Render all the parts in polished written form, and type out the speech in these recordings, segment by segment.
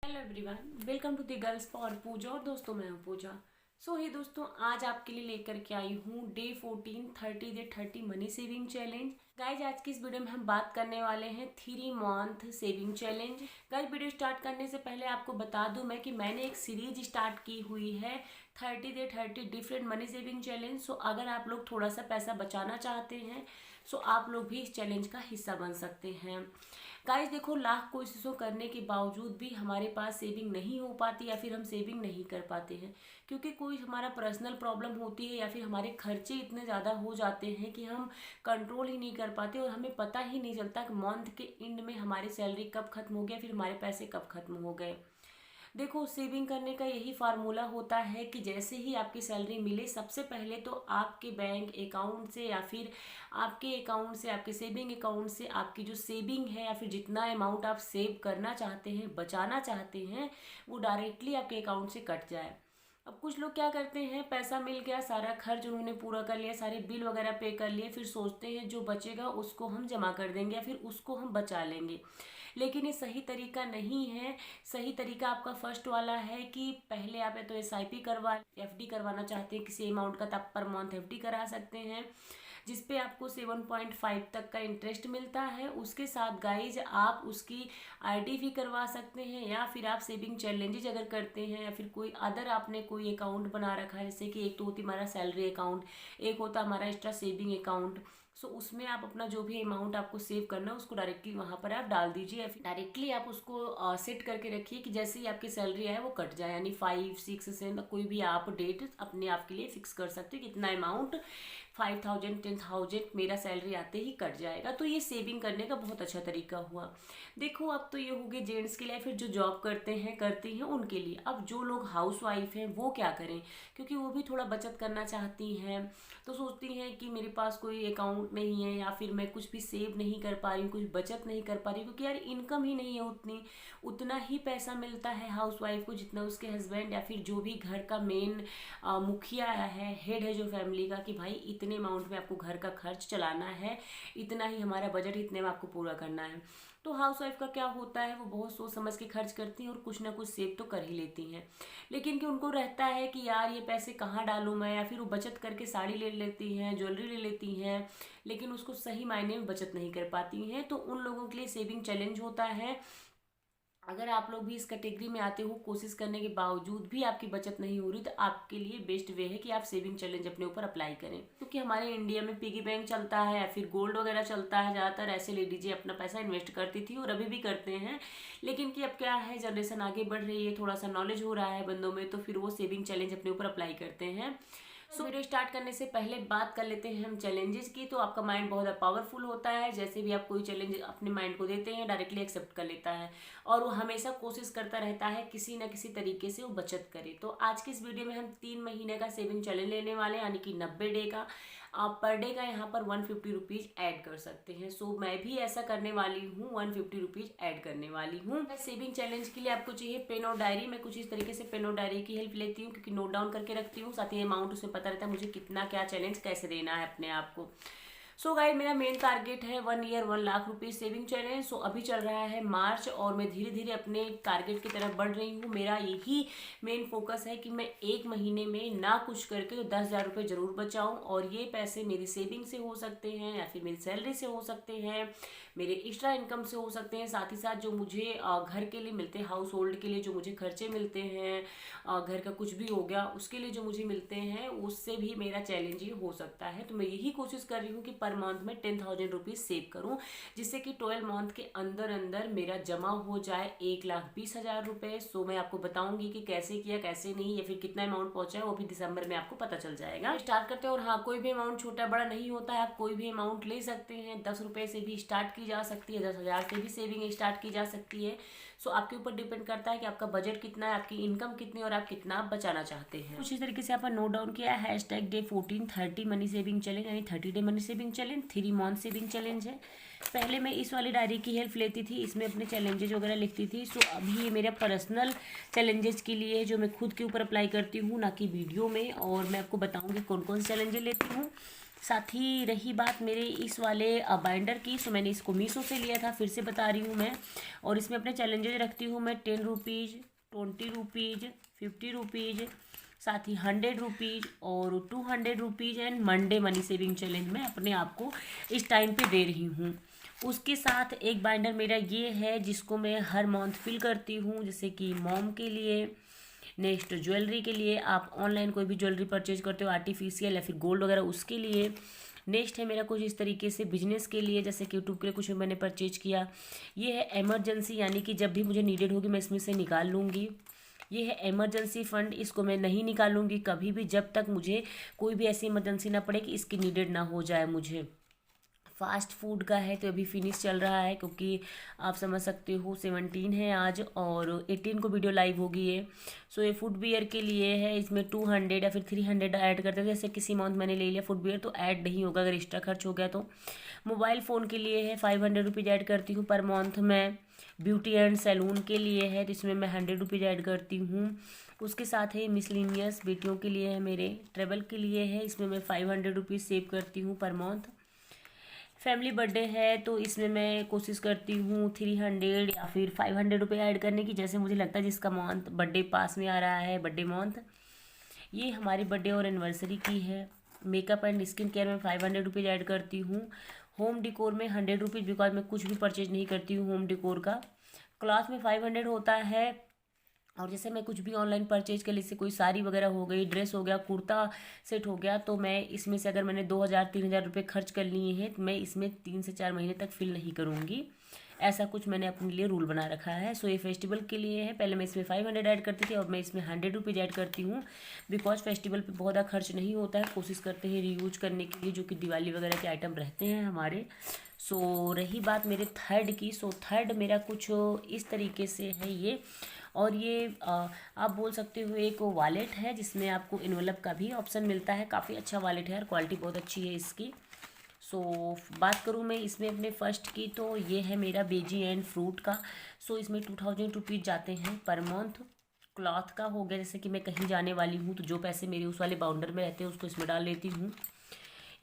Hello everyone, welcome to the girls for Pooja. और दोस्तों, मैं हूँ पूजा। हे दोस्तों, आज आपके लिए लेकर के आई हूँ day 14 30 day 30 money saving challenge. Guys, आज की इस वीडियो में हम बात करने वाले हैं 3 month saving challenge. Guys, video start करने से पहले आपको बता दूं मैं कि मैंने एक सीरीज स्टार्ट की हुई है 30 day 30 different money saving challenge. अगर आप लोग थोड़ा सा पैसा बचाना चाहते हैं आप लोग भी इस चैलेंज का हिस्सा बन सकते हैं। गाइस देखो, लाख कोशिशों करने के बावजूद भी हमारे पास सेविंग नहीं हो पाती या फिर हम सेविंग नहीं कर पाते हैं, क्योंकि कोई हमारा पर्सनल प्रॉब्लम होती है या फिर हमारे खर्चे इतने ज़्यादा हो जाते हैं कि हम कंट्रोल ही नहीं कर पाते और हमें पता ही नहीं चलता कि मंथ के एंड में हमारी सैलरी कब खत्म हो गया, फिर हमारे पैसे कब खत्म हो गए। देखो, सेविंग करने का यही फार्मूला होता है कि जैसे ही आपकी सैलरी मिले, सबसे पहले तो आपके बैंक अकाउंट से या फिर आपके अकाउंट से, आपके सेविंग अकाउंट से आपकी जो सेविंग है या फिर जितना अमाउंट आप सेव करना चाहते हैं, बचाना चाहते हैं, वो डायरेक्टली आपके अकाउंट से कट जाए। अब कुछ लोग क्या करते हैं, पैसा मिल गया, सारा खर्च उन्होंने पूरा कर लिया, सारे बिल वगैरह पे कर लिए, फिर सोचते हैं जो बचेगा उसको हम जमा कर देंगे या फिर उसको हम बचा लेंगे। लेकिन ये सही तरीका नहीं है। सही तरीका आपका फर्स्ट वाला है कि पहले आप या तो एसआईपी करवा, एफडी करवाना चाहते हैं किसी अमाउंट का, तो आप पर मंथ एफडी करा सकते हैं जिसपे आपको 7.5 तक का इंटरेस्ट मिलता है। उसके साथ गाइज आप उसकी आरडी भी करवा सकते हैं, या फिर आप सेविंग चैलेंजेज अगर करते हैं या फिर कोई अदर आपने कोई अकाउंट बना रखा है, जैसे कि एक तो होती हमारा सैलरी अकाउंट, एक होता हमारा एक्स्ट्रा सेविंग अकाउंट। उसमें आप अपना जो भी अमाउंट आपको सेव करना है उसको डायरेक्टली वहाँ पर आप डाल दीजिए, या फिर डायरेक्टली आप उसको सेट करके रखिए कि जैसे ही आपकी सैलरी आए वो कट जाए, यानी 5 6 से कोई भी आप डेट अपने आप के लिए फिक्स कर सकते हो, कितना अमाउंट 5000 10,000 मेरा सैलरी आते ही कट जाएगा। तो ये सेविंग करने का बहुत अच्छा तरीका हुआ। देखो, अब तो ये हो गए जेंट्स के लिए, फिर जो जॉब करते हैं करती हैं उनके लिए। अब जो लोग हाउस वाइफ हैं वो क्या करें, क्योंकि वो भी थोड़ा बचत करना चाहती हैं, तो सोचती हैं कि मेरे पास कोई अकाउंट नहीं है या फिर मैं कुछ भी सेव नहीं कर पा रही हूँ, कुछ बचत नहीं कर पा रही हूँ, क्योंकि यार इनकम ही नहीं है उतनी। उतना ही पैसा मिलता है हाउस वाइफ को जितना उसके हस्बैंड या फिर जो भी घर का मेन मुखिया है, हेड है जो फैमिली का, कि भाई इतने अमाउंट में आपको घर का खर्च चलाना है, इतना ही हमारा बजट, इतने में आपको पूरा करना है। तो हाउस वाइफ का क्या होता है, वो बहुत सोच समझ के खर्च करती हैं और कुछ ना कुछ सेव तो कर ही लेती हैं, लेकिन कि उनको रहता है कि यार ये पैसे कहाँ डालूं मैं, या फिर वो बचत करके साड़ी ले लेती हैं, ज्वेलरी ले लेती हैं, लेकिन उसको सही मायने में बचत नहीं कर पाती हैं। तो उन लोगों के लिए सेविंग चैलेंज होता है। अगर आप लोग भी इस कैटेगरी में आते हो, कोशिश करने के बावजूद भी आपकी बचत नहीं हो रही, तो आपके लिए बेस्ट वे है कि आप सेविंग चैलेंज अपने ऊपर अप्लाई करें, क्योंकि हमारे इंडिया में पिगी बैंक चलता है या फिर गोल्ड वगैरह चलता है। ज़्यादातर ऐसे लेडीजें अपना पैसा इन्वेस्ट करती थी और अभी भी करते हैं, लेकिन कि अब क्या है, जनरेशन आगे बढ़ रही है, थोड़ा सा नॉलेज हो रहा है बंदों में, तो फिर वो सेविंग चैलेंज अपने ऊपर अप्लाई करते हैं। वीडियो स्टार्ट करने से पहले बात कर लेते हैं हम चैलेंजेस की। तो आपका माइंड बहुत पावरफुल होता है, जैसे भी आप कोई चैलेंज अपने माइंड को देते हैं डायरेक्टली एक्सेप्ट कर लेता है और वो हमेशा कोशिश करता रहता है किसी न किसी तरीके से वो बचत करे। तो आज की इस वीडियो में हम 3 महीने का सेविंग चैलेंज लेने वाले हैं, यानी कि 90 डे का। आप पर डे का यहाँ पर 150 रुपीज़ ऐड कर सकते हैं। मैं भी ऐसा करने वाली हूँ, 150 रुपीज़ ऐड करने वाली हूँ। सेविंग चैलेंज के लिए आपको चाहिए पेन और डायरी। मैं कुछ इस तरीके से पेन और डायरी की हेल्प लेती हूँ, क्योंकि नोट डाउन करके रखती हूँ, साथ ही अमाउंट उसमें पता रहता है मुझे कितना क्या चैलेंज कैसे देना है अपने आप को। गाइस, मेरा मेन टारगेट है 1 year 1 lakh rupees saving challenge. अभी चल रहा है मार्च और मैं धीरे धीरे अपने टारगेट की तरफ बढ़ रही हूँ। मेरा यही मेन फोकस है कि मैं 1 महीने में ना कुछ करके तो 10,000 रुपये ज़रूर बचाऊँ, और ये पैसे मेरी सेविंग से हो सकते हैं या फिर मेरी सैलरी से हो सकते हैं, मेरे एक्स्ट्रा इनकम से हो सकते हैं, साथ ही साथ जो मुझे घर के लिए मिलते हैं, हाउस होल्ड के लिए जो मुझे खर्चे मिलते हैं, घर का कुछ भी हो गया उसके लिए जो मुझे मिलते हैं, उससे भी मेरा चैलेंज ये हो सकता है। तो मैं यही कोशिश कर रही हूँ कि पर मंथ में 10,000 रुपीज़ सेव करूँ, जिससे कि 12 मंथ के अंदर अंदर मेरा जमा हो जाए 1,20,000 रुपये। मैं आपको बताऊंगी कि कैसे किया, कैसे नहीं, या फिर कितना अमाउंट पहुंचा है, वो भी दिसंबर में आपको पता चल जाएगा। स्टार्ट करते हैं। और हाँ, कोई भी अमाउंट छोटा बड़ा नहीं होता है, आप कोई भी अमाउंट ले सकते हैं। 10 रुपये से भी स्टार्ट की जा सकती है, 10,000 से भी सेविंग स्टार्ट की जा सकती है। आपके ऊपर डिपेंड करता है कि आपका बजट कितना है, आपकी इनकम कितनी, और आप कितना बचाना चाहते हैं। कुछ इस तरीके से आपने नोट डाउन किया है, #डे 14 30 मनी सेविंग चैलेंज, यानी 30 day money saving challenge, 3 month saving challenge है। पहले मैं इस वाली डायरी की हेल्प लेती थी, इसमें अपने चैलेंजेस वगैरह लिखती थी। अभी ये मेरा पर्सनल चैलेंजेस के लिए जो मैं खुद के ऊपर अप्लाई करती हूँ, ना कि वीडियो में, और मैं आपको बताऊँगी कौन कौन से चैलेंजेस लेती हूँ। साथ ही रही बात मेरे इस वाले बाइंडर की, सो मैंने इसको मीशो से लिया था, फिर से बता रही हूँ मैं। और इसमें अपने चैलेंजेस रखती हूँ मैं 10 रुपीज़, 20 रुपीज़, 50 रुपीज़, साथ ही 100 रुपीज़ और 200 rupees and Monday money saving challenge मैं अपने आप को इस टाइम पे दे रही हूँ। उसके साथ एक बाइंडर मेरा ये है जिसको मैं हर मंथ फिल करती हूँ, जैसे कि मॉम के लिए। नेक्स्ट ज्वेलरी के लिए, आप ऑनलाइन कोई भी ज्वेलरी परचेज करते हो आर्टिफिशियल या फिर गोल्ड वगैरह, उसके लिए। नेक्स्ट है मेरा कुछ इस तरीके से बिजनेस के लिए, जैसे कि यूट्यूब के लिए कुछ मैंने परचेज किया। ये है इमरजेंसी, यानी कि जब भी मुझे नीडेड होगी मैं इसमें से निकाल लूँगी। ये है इमरजेंसी फंड, इसको मैं नहीं निकालूंगी कभी भी जब तक मुझे कोई भी ऐसी इमरजेंसी ना पड़े कि इसकी नीडेड ना हो जाए मुझे। फास्ट फूड का है तो अभी फिनिश चल रहा है, क्योंकि आप समझ सकते हो 17 है आज और 18 को वीडियो लाइव होगी ये। सो ये फुट बियर के लिए है, इसमें 200 या फिर 300 ऐड करते थे, जैसे किसी मंथ मैंने ले लिया फुट बियर तो ऐड नहीं होगा अगर एक्स्ट्रा खर्च हो गया तो। मोबाइल फ़ोन के लिए है 500 रुपीज़ ऐड करती हूँ पर मंथ में। ब्यूटी एंड सैलून के लिए है तो इसमें मैं 100 रुपीज़ ऐड करती हूँ। उसके साथ है मिसलिनियस बेटियों के लिए है, मेरे ट्रेवल के लिए है, इसमें मैं 500 रुपीज़ सेव करती हूँ पर मंथ। फैमिली बर्थडे है तो इसमें मैं कोशिश करती हूँ 300 या फिर 500 रुपये ऐड करने की, जैसे मुझे लगता है जिसका मंथ बर्थडे पास में आ रहा है, बर्थडे मंथ। ये हमारी बर्थडे और एनिवर्सरी की है। मेकअप एंड स्किन केयर में 500 रुपीज़ ऐड करती हूँ। होम डिकोर में 100 रुपीज़, बिकॉज मैं कुछ भी परचेज नहीं करती हूँ होम डिकोर का। क्लॉथ में 500 होता है। और जैसे मैं कुछ भी ऑनलाइन परचेज कर ली, जैसे कोई साड़ी वगैरह हो गई, ड्रेस हो गया, कुर्ता सेट हो गया, तो मैं इसमें से अगर मैंने 2000-3000 रुपये खर्च कर लिए हैं तो मैं इसमें 3 से 4 महीने तक फिल नहीं करूँगी। ऐसा कुछ मैंने अपने लिए रूल बना रखा है। सो ये फेस्टिवल के लिए है, पहले मैं इसमें 500 ऐड करती थी और मैं इसमें 100 रुपीज़ ऐड करती हूँ, बिकॉज फेस्टिवल पे बहुत ज़्यादा खर्च नहीं होता है, कोशिश करते हैं रीयूज करने के लिए जो कि दिवाली वगैरह के आइटम रहते हैं हमारे। सो रही बात मेरे थर्ड की, सो थर्ड मेरा कुछ इस तरीके से है ये। और ये आप बोल सकते हो एक वॉलेट है जिसमें आपको इन्वेलप का भी ऑप्शन मिलता है, काफ़ी अच्छा वॉलेट है और क्वालिटी बहुत अच्छी है इसकी। सो बात करूँ मैं इसमें अपने फर्स्ट की, तो ये है मेरा बेजी एंड फ्रूट का। सो इसमें 2000 रुपीज़ जाते हैं पर मंथ। क्लॉथ का हो गया, जैसे कि मैं कहीं जाने वाली हूँ तो जो पैसे मेरे उस वाले बाउंडर में रहते हैं उसको इसमें डाल लेती हूँ।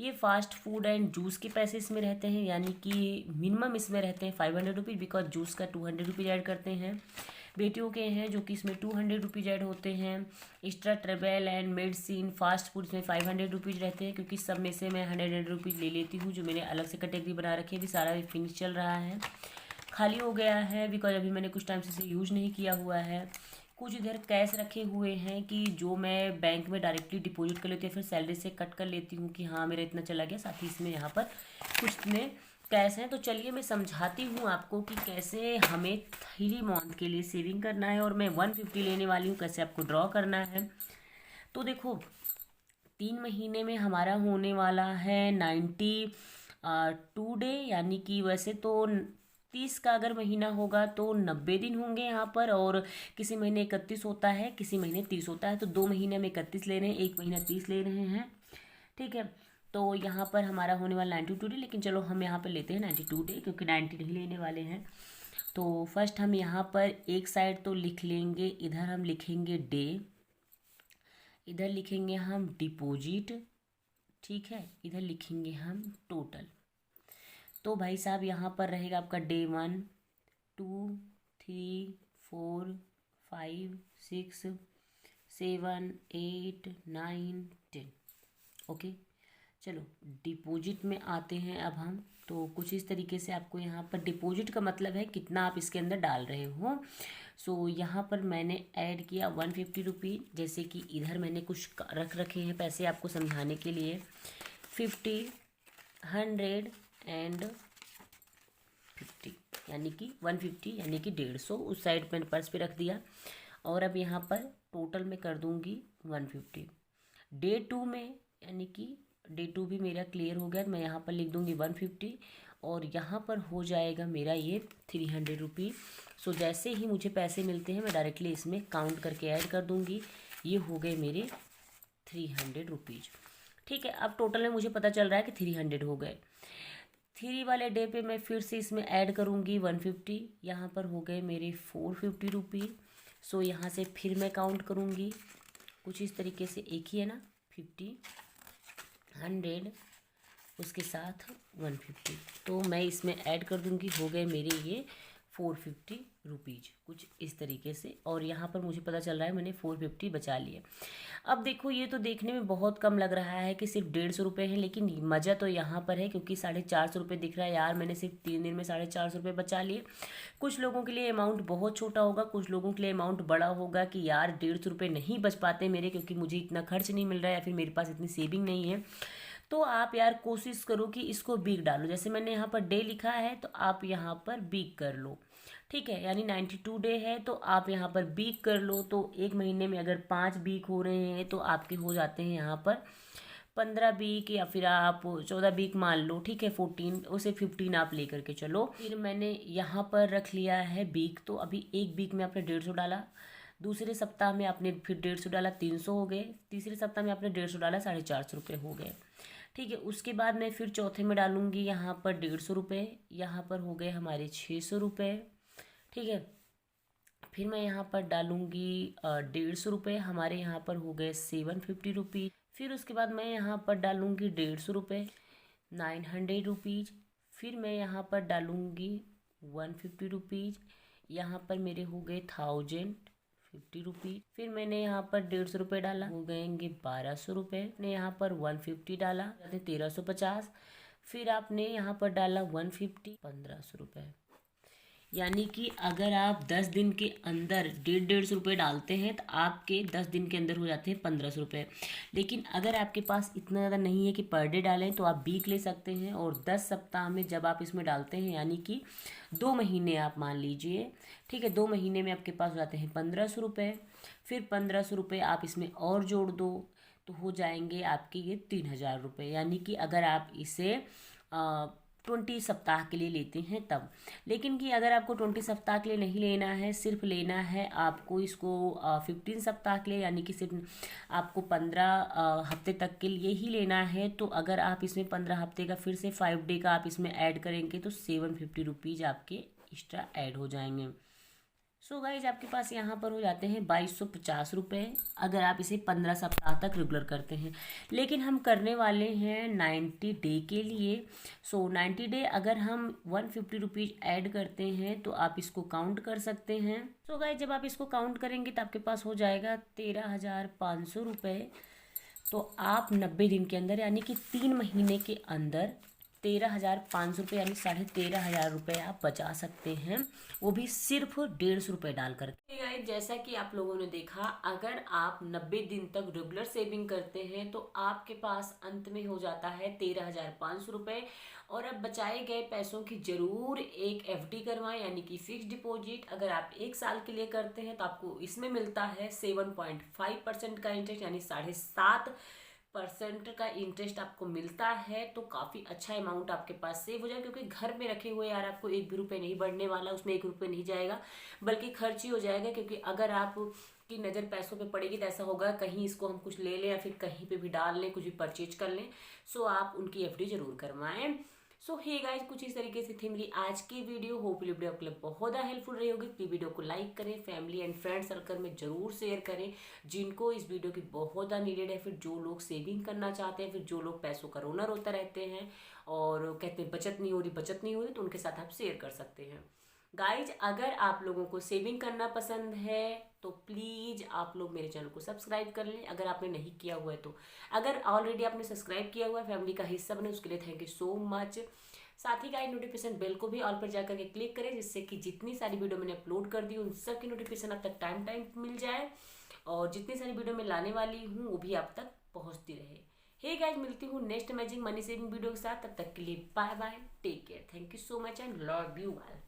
ये फास्ट फूड एंड जूस के पैसे इसमें रहते हैं, यानी कि मिनिमम इसमें रहते हैं 500 रुपीज़, बिकॉज जूस का 200 रुपीज़ ऐड करते हैं। बेटियों के हैं जो कि इसमें 200 रुपीज़ ऐड होते हैं। Extra travel and medicine fast food इसमें 500 रुपीज़ रहते हैं, क्योंकि सब में से मैं 100 रुपीज़ ले लेती हूँ, जो मैंने अलग से कैटेगरी बना रखी है। अभी सारा फिनिश चल रहा है, खाली हो गया है बिकॉज अभी मैंने कुछ टाइम से इसे यूज नहीं किया हुआ है। कुछ इधर कैश रखे हुए हैं कि जो मैं बैंक में डायरेक्टली डिपॉजिट कर लेती हूँ, फिर सैलरी से कट कर लेती हूँ कि हाँ मेरा इतना चला गया, साथ ही इसमें यहाँ पर कुछ इतने कैश हैं। तो चलिए मैं समझाती हूँ आपको कि कैसे हमें 3 मंथ के लिए सेविंग करना है, और मैं 150 लेने वाली हूँ, कैसे आपको ड्रॉ करना है। तो देखो 3 महीने में हमारा होने वाला है 92 डे, यानी कि वैसे तो 30 का अगर महीना होगा तो 90 दिन होंगे यहाँ पर, और किसी महीने 31 होता है, किसी महीने 30 होता है, तो 2 महीने में 31 ले रहे हैं, 1 महीना 30 ले रहे हैं। ठीक है, तो यहाँ पर हमारा होने वाला 92 डे, लेकिन चलो हम यहाँ पर लेते हैं 92 डे, क्योंकि 90 नहीं लेने वाले हैं। तो फर्स्ट हम यहाँ पर एक साइड तो लिख लेंगे, इधर हम लिखेंगे डे, इधर लिखेंगे हम डिपॉजिट, ठीक है, इधर लिखेंगे हम टोटल। तो भाई साहब यहाँ पर रहेगा आपका डे 1, 2, 3, 4, 5, 6, 7, 8, 9, 10। ओके, चलो डिपॉजिट में आते हैं अब हम। तो कुछ इस तरीके से आपको यहाँ पर डिपॉजिट का मतलब है कितना आप इसके अंदर डाल रहे हो। सो यहाँ पर मैंने ऐड किया 150 रुपीज़, जैसे कि इधर मैंने कुछ रख रखे हैं पैसे आपको समझाने के लिए, 50, 100 एंड 50, यानी कि 150, यानी कि 150 उस साइड मैंने पर्स पे रख दिया। और अब यहाँ पर टोटल में कर दूँगी 150। डे 2 में, यानी कि डे 2 भी मेरा क्लियर हो गया, मैं यहाँ पर लिख दूँगी 150, और यहाँ पर हो जाएगा मेरा ये 300 रुपीज़। सो जैसे ही मुझे पैसे मिलते हैं मैं डायरेक्टली इसमें काउंट करके ऐड कर दूँगी। ये हो गए मेरे 300 रुपीज़। ठीक है, अब टोटल में मुझे पता चल रहा है कि 300 हो गए। 3 वाले डे पे मैं फिर से इसमें ऐड करूँगी 150, यहाँ पर हो गए मेरे 450 रुपीज़। सो यहाँ से फिर मैं काउंट करूँगी कुछ इस तरीके से, एक ही है ना, 50, 100, उसके साथ 150, तो मैं इसमें ऐड कर दूँगी। हो गए मेरे ये 450 रुपीज़ कुछ इस तरीके से। और यहाँ पर मुझे पता चल रहा है मैंने 450 बचा लिए। अब देखो ये तो देखने में बहुत कम लग रहा है कि सिर्फ 150 है, लेकिन मज़ा तो यहाँ पर है क्योंकि 450 दिख रहा है यार, मैंने सिर्फ 3 दिन में 450 बचा लिए। कुछ लोगों के लिए अमाउंट बहुत छोटा होगा, कुछ लोगों के लिए अमाउंट बड़ा होगा कि यार 150 नहीं बच पाते मेरे, क्योंकि मुझे इतना खर्च नहीं मिल रहा है या फिर मेरे पास इतनी सेविंग नहीं है। तो आप यार कोशिश करो कि इसको बीक डालो। जैसे मैंने यहाँ पर डे लिखा है तो आप यहाँ पर बीक कर लो, ठीक है। यानी 92 डे है तो आप यहाँ पर बीक कर लो। तो एक महीने में अगर 5 बीक हो रहे हैं तो आपके हो जाते हैं यहाँ पर 15 बीक, या फिर आप 14 बीक मान लो, ठीक है। 14 उसे 15 आप लेकर के चलो। फिर मैंने यहाँ पर रख लिया है बीक। तो अभी एक बीक में आपने 150 डाला, दूसरे सप्ताह में आपने फिर 150 डाला, 300 हो गए। तीसरे सप्ताह में आपने 150 डाला, 450 हो गए, ठीक है। उसके बाद मैं फिर चौथे में डालूंगी यहाँ पर 150, यहाँ पर हो गए हमारे 600, ठीक है। फिर मैं यहाँ पर डालूंगी 150, हमारे यहाँ पर हो गए 750 रुपीज़। फिर उसके बाद मैं यहाँ पर डालूंगी 150, 900 रुपीज़। फिर मैं यहाँ पर डालूंगी 150 रुपीज़, यहाँ पर मेरे हो गए 1050 रुपीज़। फिर मैंने यहाँ पर 150 डाला, हो गएंगे 1200 ने। यहाँ पर 150 डाला, 1350। फिर आपने यहाँ पर डाला 150, 1500। यानी कि अगर आप 10 दिन के अंदर 150 डालते हैं तो आपके 10 दिन के अंदर हो जाते हैं 1500। लेकिन अगर आपके पास इतना ज़्यादा नहीं है कि पर डे डालें तो आप बीक ले सकते हैं। और 10 सप्ताह में जब आप इसमें डालते हैं, यानी कि 2 महीने आप मान लीजिए, ठीक है, 2 महीने में आपके पास हो जाते हैं 1500। फिर 1500 आप इसमें और जोड़ दो तो हो जाएंगे आपके ये 3000 यानी कि अगर आप इसे 20 सप्ताह के लिए लेते हैं तब। लेकिन कि अगर आपको 20 सप्ताह के लिए नहीं लेना है, सिर्फ लेना है आपको इसको 15 सप्ताह के लिए, यानी कि सिर्फ आपको 15 हफ्ते तक के लिए ही लेना है, तो अगर आप इसमें 15 हफ्ते का फिर से 5 डे का आप इसमें ऐड करेंगे तो 750 रुपीज़ आपके एक्स्ट्रा ऐड हो जाएंगे। सो गाइज आपके पास यहाँ पर हो जाते हैं 2250 अगर आप इसे 15 सप्ताह तक रेगुलर करते हैं। लेकिन हम करने वाले हैं 90 डे के लिए। सो 90 डे अगर हम 150 रुपीज़ ऐड करते हैं तो आप इसको काउंट कर सकते हैं। सो गाइज जब आप इसको काउंट करेंगे तो आपके पास हो जाएगा 13,500। तो आप 90 दिन के अंदर, यानी कि 3 महीने के अंदर 13,500 यानी 13,500 आप बचा सकते हैं, वो भी सिर्फ 150 डाल कर। जैसा कि आप लोगों ने देखा, अगर आप 90 दिन तक रेगुलर सेविंग करते हैं तो आपके पास अंत में हो जाता है 13,500। और अब बचाए गए पैसों की जरूर एक एफडी करवाएं, यानी कि फिक्स डिपॉजिट। अगर आप 1 साल के लिए करते हैं तो आपको इसमें मिलता है 7.5% का इंटरेस्ट, यानी 7.5% का इंटरेस्ट आपको मिलता है। तो काफ़ी अच्छा अमाउंट आपके पास सेव हो जाए, क्योंकि घर में रखे हुए यार आपको 1 भी रुपये नहीं बढ़ने वाला, उसमें 1 रुपये नहीं जाएगा बल्कि खर्च ही हो जाएगा। क्योंकि अगर आप की नज़र पैसों पे पड़ेगी तो ऐसा होगा कहीं इसको हम कुछ ले लें या फिर कहीं पे भी डाल लें, कुछ भी परचेज कर लें। सो आप उनकी एफडी जरूर करवाएं। सो हे गाइस, कुछ इस तरीके से थी मेरी आज की वीडियो। होपफुली वीडियो आपके लिए बहुत हेल्पफुल रही होगी। प्लीज वीडियो को लाइक करें, फैमिली एंड फ्रेंड सर्कल में जरूर शेयर करें जिनको इस वीडियो की बहुत ज़्यादा नीडेड है। फिर जो लोग सेविंग करना चाहते हैं, फिर जो लोग पैसों का रोना रोता रहते हैं और कहते हैं बचत नहीं हो रही, तो उनके साथ आप शेयर कर सकते हैं। गाइज अगर आप लोगों को सेविंग करना पसंद है तो प्लीज़ आप लोग मेरे चैनल को सब्सक्राइब कर लें, अगर आपने नहीं किया हुआ है तो। अगर ऑलरेडी आपने सब्सक्राइब किया हुआ है, फैमिली का हिस्सा बने, उसके लिए थैंक यू सो मच। साथ ही गाइस नोटिफिकेशन बेल को भी ऑल पर जाकर के क्लिक करें, जिससे कि जितनी सारी वीडियो मैंने अपलोड कर दी उन सब की नोटिफिकेशन आप तक टाइम मिल जाए, और जितनी सारी वीडियो मैं लाने वाली हूँ वो भी आप तक पहुँचती रहे। हे गाइस, मिलती हूँ next amazing money saving video के साथ। तब तक के लिए bye bye, take care, thank you so much and love you all.